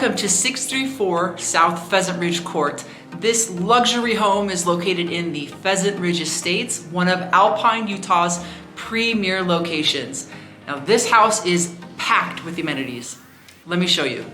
Welcome to 634 South Pheasant Ridge Court. This luxury home is located in the Pheasant Ridge Estates, one of Alpine, Utah's premier locations. Now this house is packed with amenities. Let me show you.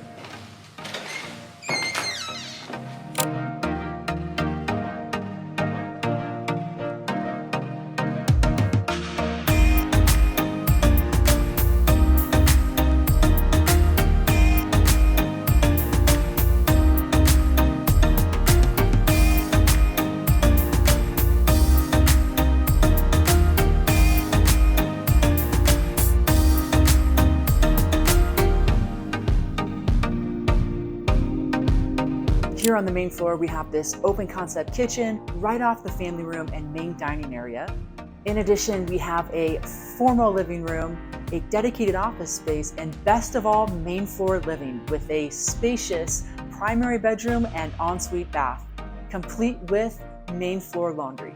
Here on the main floor, we have this open concept kitchen right off the family room and main dining area. In addition, we have a formal living room, a dedicated office space, and best of all, main floor living with a spacious primary bedroom and ensuite bath, complete with main floor laundry.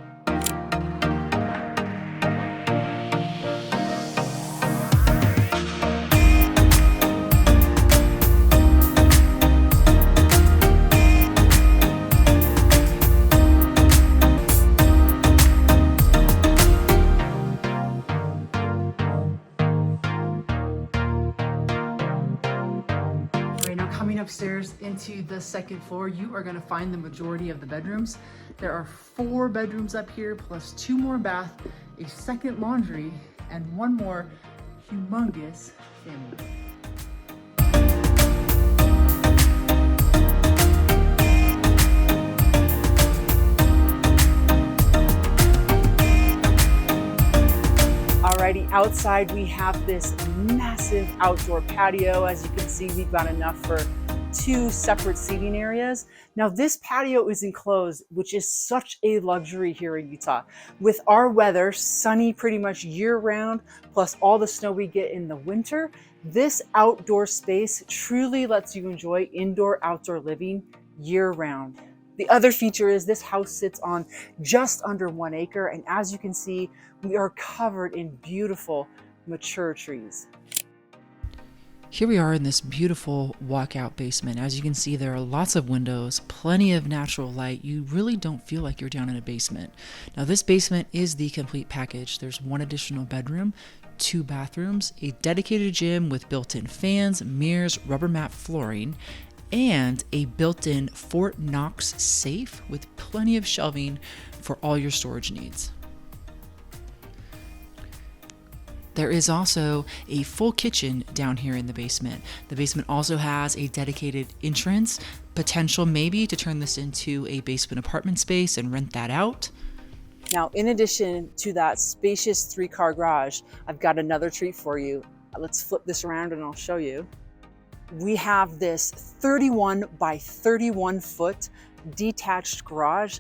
Coming upstairs into the second floor, you are going to find the majority of the bedrooms. There are 4 bedrooms up here, plus 2 more baths, a second laundry, and 1 more humongous family. Alrighty, outside we have this massive outdoor patio. As you can see, we've got enough for 2 separate seating areas. Now this patio is enclosed, which is such a luxury here in Utah. With our weather, sunny pretty much year round, plus all the snow we get in the winter, this outdoor space truly lets you enjoy indoor-outdoor living year round. The other feature is this house sits on just under 1 acre, and as you can see, we are covered in beautiful, mature trees. Here we are in this beautiful walkout basement. As you can see, there are lots of windows, plenty of natural light. You really don't feel like you're down in a basement. Now this basement is the complete package. There's 1 additional bedroom, 2 bathrooms, a dedicated gym with built-in fans, mirrors, rubber mat flooring, and a built-in Fort Knox safe with plenty of shelving for all your storage needs. There is also a full kitchen down here in the basement. The basement also has a dedicated entrance, potential maybe to turn this into a basement apartment space and rent that out. Now, in addition to that spacious 3-car garage, I've got another treat for you. Let's flip this around and I'll show you. We have this 31 by 31 foot detached garage.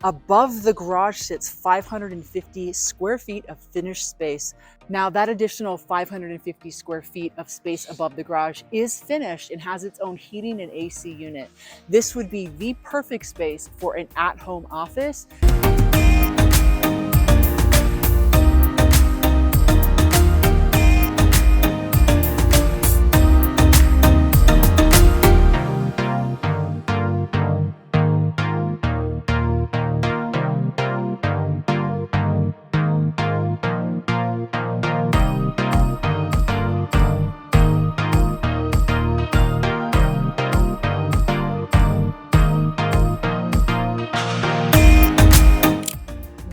Above the garage sits 550 square feet of finished space. Now that additional 550 square feet of space above the garage is finished and has its own heating and AC unit. This would be the perfect space for an at-home office.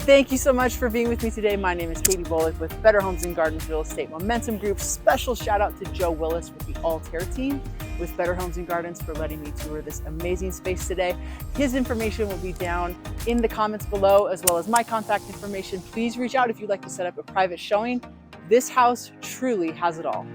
Thank you so much for being with me today. My name is Katie Bullock with Better Homes and Gardens Real Estate Momentum Group. Special shout out to Joe Willis with the Altair Team with Better Homes and Gardens for letting me tour this amazing space today. His information will be down in the comments below, as well as my contact information. Please reach out if you'd like to set up a private showing. This house truly has it all.